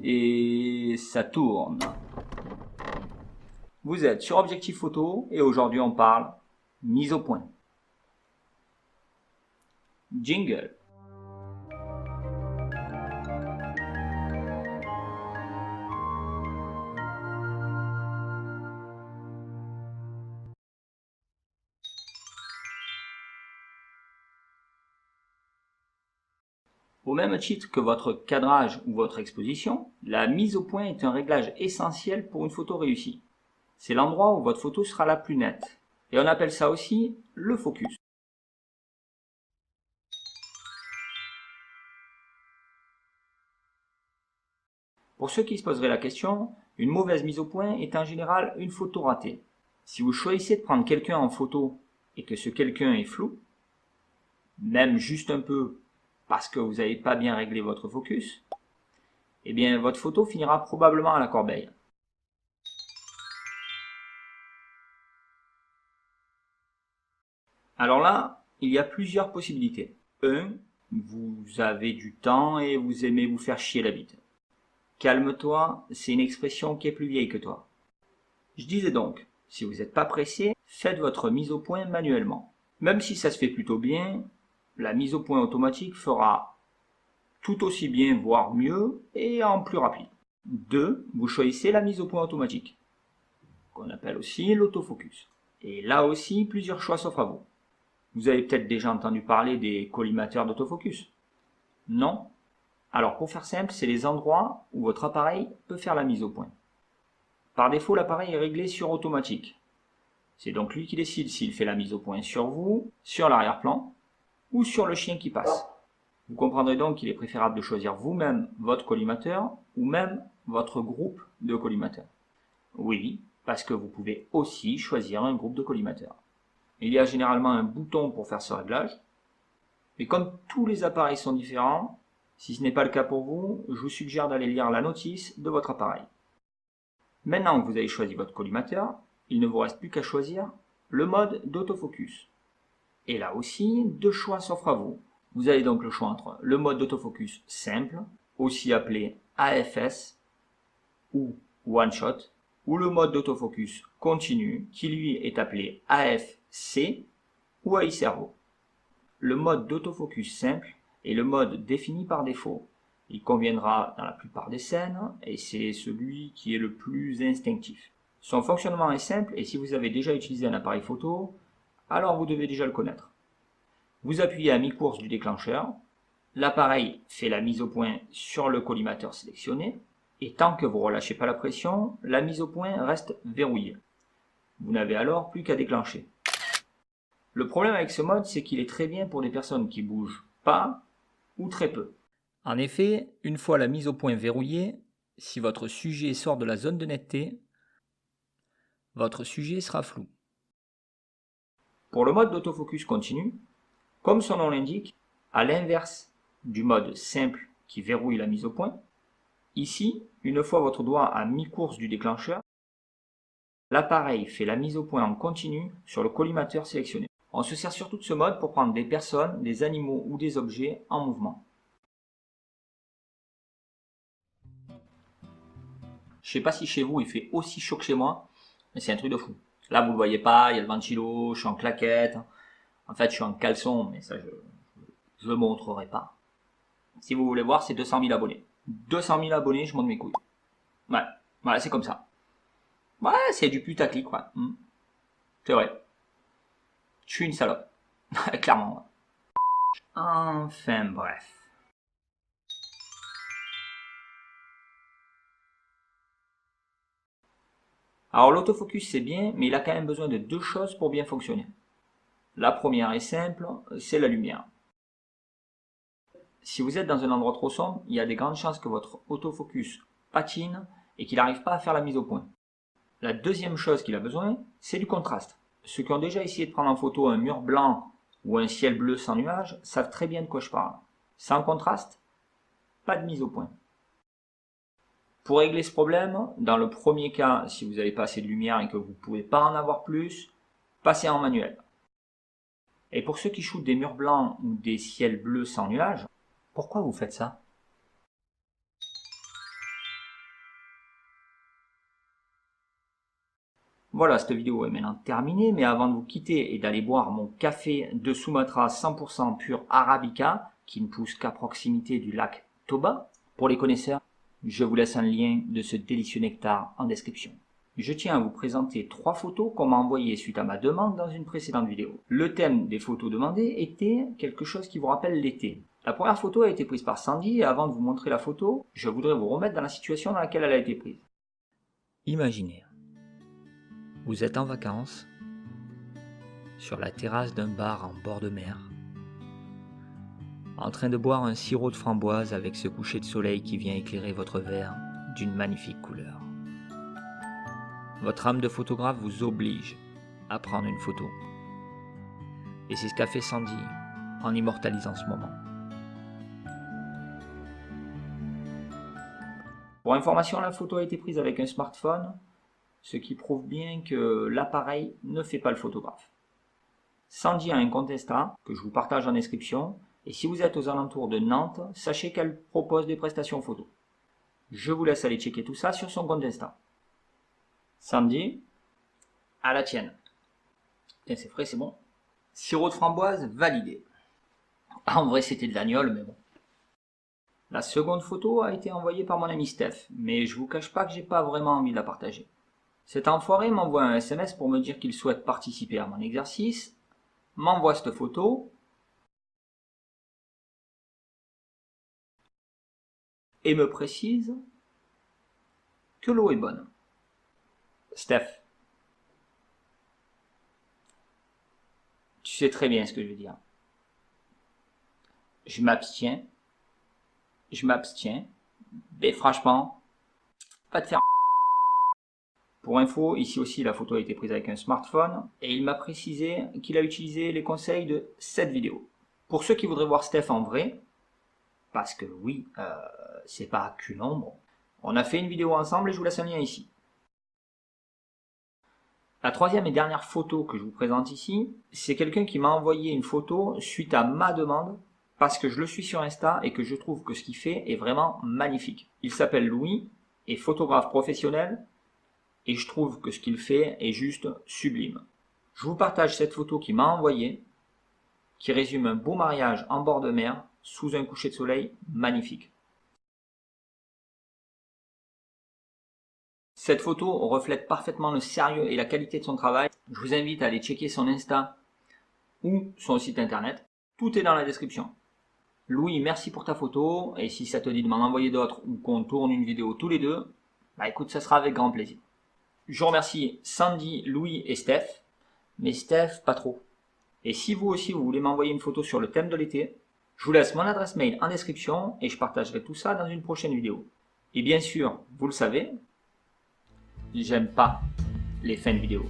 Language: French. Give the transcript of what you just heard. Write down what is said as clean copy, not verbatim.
Et ça tourne. Vous êtes sur Objectif Photo et aujourd'hui on parle mise au point. Jingle. Au même titre que votre cadrage ou votre exposition, la mise au point est un réglage essentiel pour une photo réussie. C'est l'endroit où votre photo sera la plus nette. Et on appelle ça aussi le focus. Pour ceux qui se poseraient la question, une mauvaise mise au point est en général une photo ratée. Si vous choisissez de prendre quelqu'un en photo et que ce quelqu'un est flou, même juste un peu parce que vous n'avez pas bien réglé votre focus, eh bien votre photo finira probablement à la corbeille. Alors là, il y a plusieurs possibilités. 1. Vous avez du temps et vous aimez vous faire chier la bite. Calme-toi, c'est une expression qui est plus vieille que toi. Je disais donc, si vous n'êtes pas pressé, faites votre mise au point manuellement. Même si ça se fait plutôt bien, la mise au point automatique fera tout aussi bien, voire mieux, et en plus rapide. 2. Vous choisissez la mise au point automatique, qu'on appelle aussi l'autofocus. Et là aussi, plusieurs choix s'offrent à vous. Vous avez peut-être déjà entendu parler des collimateurs d'autofocus. Non? Alors pour faire simple, c'est les endroits où votre appareil peut faire la mise au point. Par défaut, l'appareil est réglé sur automatique. C'est donc lui qui décide s'il fait la mise au point sur vous, sur l'arrière-plan, ou sur le chien qui passe. Vous comprendrez donc qu'il est préférable de choisir vous-même votre collimateur, ou même votre groupe de collimateurs. Oui, parce que vous pouvez aussi choisir un groupe de collimateurs. Il y a généralement un bouton pour faire ce réglage, mais comme tous les appareils sont différents, si ce n'est pas le cas pour vous, je vous suggère d'aller lire la notice de votre appareil. Maintenant que vous avez choisi votre collimateur, il ne vous reste plus qu'à choisir le mode d'autofocus. Et là aussi, deux choix s'offrent à vous. Vous avez donc le choix entre le mode d'autofocus simple, aussi appelé AFS ou One Shot, ou le mode d'autofocus continu, qui lui est appelé AFC ou AI Servo. Le mode d'autofocus simple est le mode défini par défaut. Il conviendra dans la plupart des scènes et c'est celui qui est le plus instinctif. Son fonctionnement est simple et si vous avez déjà utilisé un appareil photo, alors vous devez déjà le connaître. Vous appuyez à mi-course du déclencheur, l'appareil fait la mise au point sur le collimateur sélectionné et tant que vous ne relâchez pas la pression, la mise au point reste verrouillée. Vous n'avez alors plus qu'à déclencher. Le problème avec ce mode, c'est qu'il est très bien pour des personnes qui bougent pas ou très peu. En effet, une fois la mise au point verrouillée, si votre sujet sort de la zone de netteté, votre sujet sera flou. Pour le mode d'autofocus continu, comme son nom l'indique, à l'inverse du mode simple qui verrouille la mise au point, ici, une fois votre doigt à mi-course du déclencheur, l'appareil fait la mise au point en continu sur le collimateur sélectionné. On se sert surtout de ce mode pour prendre des personnes, des animaux ou des objets en mouvement. Je sais pas si chez vous il fait aussi chaud que chez moi, mais c'est un truc de fou. Là vous le voyez pas, il y a le ventilo, je suis en claquette. En fait je suis en caleçon, mais ça je le montrerai pas. Si vous voulez voir, c'est 200 000 abonnés. 200 000 abonnés, je monte mes couilles. Ouais, voilà, c'est comme ça. Ouais, c'est du putaclic, ouais. C'est vrai. Je suis une salope. Clairement. Enfin bref. Alors l'autofocus c'est bien, mais il a quand même besoin de deux choses pour bien fonctionner. La première est simple, c'est la lumière. Si vous êtes dans un endroit trop sombre, il y a des grandes chances que votre autofocus patine et qu'il n'arrive pas à faire la mise au point. La deuxième chose qu'il a besoin, c'est du contraste. Ceux qui ont déjà essayé de prendre en photo un mur blanc ou un ciel bleu sans nuages savent très bien de quoi je parle. Sans contraste, pas de mise au point. Pour régler ce problème, dans le premier cas, si vous n'avez pas assez de lumière et que vous ne pouvez pas en avoir plus, passez en manuel. Et pour ceux qui shootent des murs blancs ou des ciels bleus sans nuages, pourquoi vous faites ça? Voilà, cette vidéo est maintenant terminée, mais avant de vous quitter et d'aller boire mon café de Sumatra 100% pur Arabica, qui ne pousse qu'à proximité du lac Toba, pour les connaisseurs, je vous laisse un lien de ce délicieux nectar en description. Je tiens à vous présenter 3 photos qu'on m'a envoyées suite à ma demande dans une précédente vidéo. Le thème des photos demandées était quelque chose qui vous rappelle l'été. La première photo a été prise par Sandy et avant de vous montrer la photo, je voudrais vous remettre dans la situation dans laquelle elle a été prise. Imaginez, vous êtes en vacances, sur la terrasse d'un bar en bord de mer, en train de boire un sirop de framboise avec ce coucher de soleil qui vient éclairer votre verre d'une magnifique couleur. Votre âme de photographe vous oblige à prendre une photo. Et c'est ce qu'a fait Sandy en immortalisant ce moment. Pour information, la photo a été prise avec un smartphone, ce qui prouve bien que l'appareil ne fait pas le photographe. Sandy a un compte Insta que je vous partage en description, et si vous êtes aux alentours de Nantes, sachez qu'elle propose des prestations photos. Je vous laisse aller checker tout ça sur son compte Insta. Sandy, à la tienne. Tiens, c'est frais, c'est bon. Sirop de framboise validé. En vrai, c'était de l'agnole, mais bon. La seconde photo a été envoyée par mon ami Steph, mais je vous cache pas que j'ai pas vraiment envie de la partager. Cet enfoiré m'envoie un SMS pour me dire qu'il souhaite participer à mon exercice, m'envoie cette photo, et me précise que l'eau est bonne. Steph, tu sais très bien ce que je veux dire. Je m'abstiens, mais franchement, pas de faire. Pour info, ici aussi la photo a été prise avec un smartphone et il m'a précisé qu'il a utilisé les conseils de cette vidéo. Pour ceux qui voudraient voir Steph en vrai, parce que oui, c'est pas qu'une ombre, on a fait une vidéo ensemble et je vous laisse un lien ici. La troisième et dernière photo que je vous présente ici, c'est quelqu'un qui m'a envoyé une photo suite à ma demande parce que je le suis sur Insta et que je trouve que ce qu'il fait est vraiment magnifique. Il s'appelle Louis, est photographe professionnel et je trouve que ce qu'il fait est juste sublime. Je vous partage cette photo qu'il m'a envoyée qui résume un beau mariage en bord de mer sous un coucher de soleil magnifique. Cette photo reflète parfaitement le sérieux et la qualité de son travail. Je vous invite à aller checker son Insta ou son site internet. Tout est dans la description. Louis, merci pour ta photo. Et si ça te dit de m'en envoyer d'autres ou qu'on tourne une vidéo tous les deux, bah écoute, ça sera avec grand plaisir. Je remercie Sandy, Louis et Steph. Mais Steph, pas trop. Et si vous aussi vous voulez m'envoyer une photo sur le thème de l'été, je vous laisse mon adresse mail en description et je partagerai tout ça dans une prochaine vidéo. Et bien sûr, vous le savez, j'aime pas les fins de vidéo.